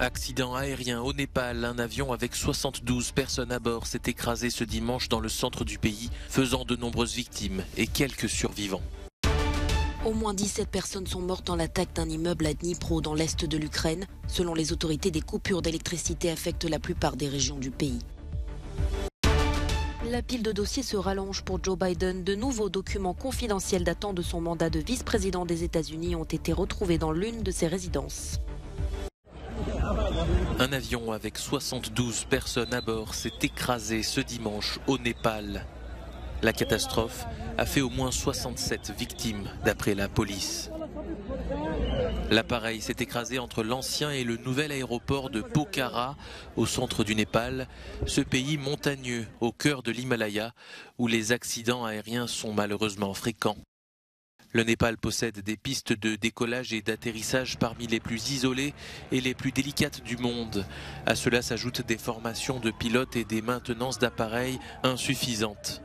Accident aérien au Népal, un avion avec 72 personnes à bord s'est écrasé ce dimanche dans le centre du pays, faisant de nombreuses victimes et quelques survivants. Au moins 17 personnes sont mortes dans l'attaque d'un immeuble à Dnipro dans l'est de l'Ukraine. Selon les autorités, des coupures d'électricité affectent la plupart des régions du pays. La pile de dossiers se rallonge pour Joe Biden. De nouveaux documents confidentiels datant de son mandat de vice-président des États-Unis ont été retrouvés dans l'une de ses résidences. Un avion avec 72 personnes à bord s'est écrasé ce dimanche au Népal. La catastrophe a fait au moins 67 victimes d'après la police. L'appareil s'est écrasé entre l'ancien et le nouvel aéroport de Pokhara, au centre du Népal, ce pays montagneux au cœur de l'Himalaya, où les accidents aériens sont malheureusement fréquents. Le Népal possède des pistes de décollage et d'atterrissage parmi les plus isolées et les plus délicates du monde. À cela s'ajoutent des formations de pilotes et des maintenances d'appareils insuffisantes.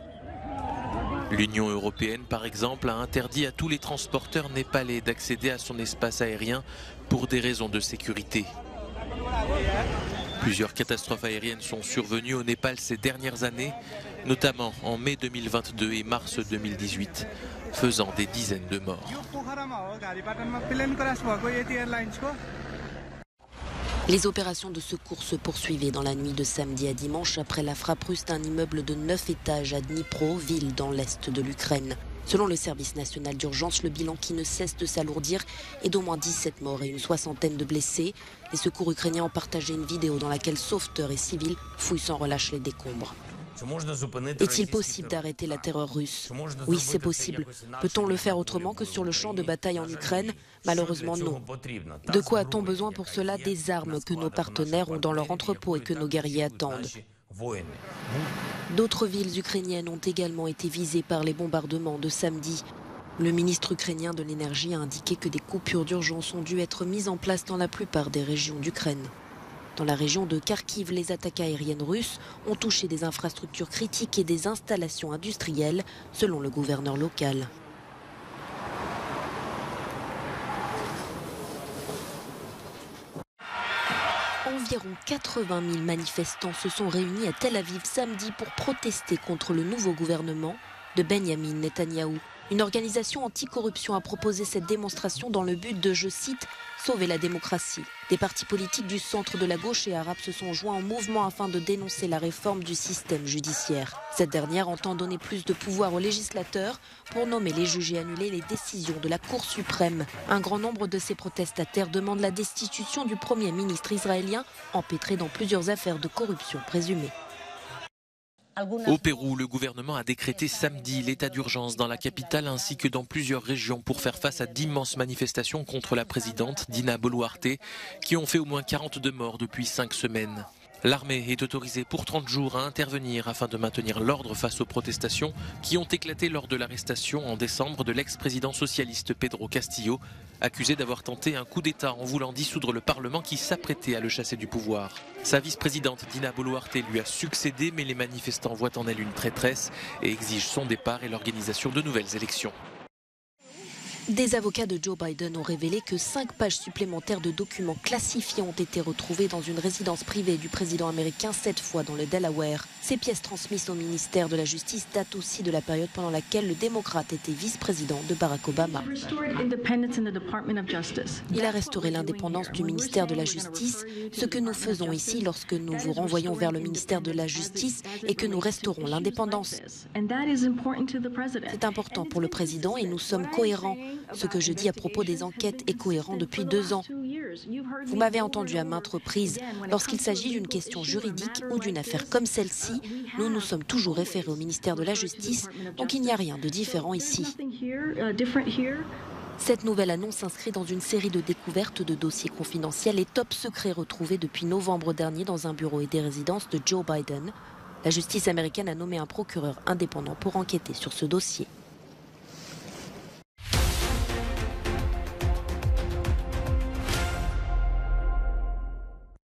L'Union européenne, par exemple, a interdit à tous les transporteurs népalais d'accéder à son espace aérien pour des raisons de sécurité. Plusieurs catastrophes aériennes sont survenues au Népal ces dernières années, notamment en mai 2022 et mars 2018, faisant des dizaines de morts. Les opérations de secours se poursuivaient dans la nuit de samedi à dimanche après la frappe russe d'un immeuble de 9 étages à Dnipro, ville dans l'est de l'Ukraine. Selon le service national d'urgence, le bilan qui ne cesse de s'alourdir est d'au moins 17 morts et une soixantaine de blessés. Les secours ukrainiens ont partagé une vidéo dans laquelle sauveteurs et civils fouillent sans relâche les décombres. Est-il possible d'arrêter la terreur russe? Oui, c'est possible. Peut-on le faire autrement que sur le champ de bataille en Ukraine? Malheureusement, non. De quoi a-t-on besoin pour cela? Des armes que nos partenaires ont dans leur entrepôt et que nos guerriers attendent. D'autres villes ukrainiennes ont également été visées par les bombardements de samedi. Le ministre ukrainien de l'énergie a indiqué que des coupures d'urgence ont dû être mises en place dans la plupart des régions d'Ukraine. Dans la région de Kharkiv, les attaques aériennes russes ont touché des infrastructures critiques et des installations industrielles, selon le gouverneur local. Environ 80 000 manifestants se sont réunis à Tel Aviv samedi pour protester contre le nouveau gouvernement de Benjamin Netanyahou. Une organisation anticorruption a proposé cette démonstration dans le but de, je cite, sauver la démocratie. Des partis politiques du centre, de la gauche et arabe se sont joints en mouvement afin de dénoncer la réforme du système judiciaire. Cette dernière entend donner plus de pouvoir aux législateurs pour nommer les juges et annuler les décisions de la Cour suprême. Un grand nombre de ces protestataires demandent la destitution du Premier ministre israélien, empêtré dans plusieurs affaires de corruption présumées. Au Pérou, le gouvernement a décrété samedi l'état d'urgence dans la capitale ainsi que dans plusieurs régions pour faire face à d'immenses manifestations contre la présidente Dina Boluarte qui ont fait au moins 42 morts depuis 5 semaines. L'armée est autorisée pour 30 jours à intervenir afin de maintenir l'ordre face aux protestations qui ont éclaté lors de l'arrestation en décembre de l'ex-président socialiste Pedro Castillo, accusé d'avoir tenté un coup d'État en voulant dissoudre le Parlement qui s'apprêtait à le chasser du pouvoir. Sa vice-présidente Dina Boluarte lui a succédé, mais les manifestants voient en elle une traîtresse et exigent son départ et l'organisation de nouvelles élections. Des avocats de Joe Biden ont révélé que 5 pages supplémentaires de documents classifiés ont été retrouvées dans une résidence privée du président américain, cette fois dans le Delaware. Ces pièces transmises au ministère de la Justice datent aussi de la période pendant laquelle le démocrate était vice-président de Barack Obama. Il a restauré l'indépendance du ministère de la Justice. Ce que nous faisons ici lorsque nous vous renvoyons vers le ministère de la Justice et que nous restaurons l'indépendance. C'est important pour le président et nous sommes cohérents. Ce que je dis à propos des enquêtes est cohérent depuis 2 ans. Vous m'avez entendu à maintes reprises. Lorsqu'il s'agit d'une question juridique ou d'une affaire comme celle-ci, nous nous sommes toujours référés au ministère de la Justice, donc il n'y a rien de différent ici. Cette nouvelle annonce s'inscrit dans une série de découvertes de dossiers confidentiels et top secrets retrouvés depuis novembre dernier dans un bureau et des résidences de Joe Biden. La justice américaine a nommé un procureur indépendant pour enquêter sur ce dossier.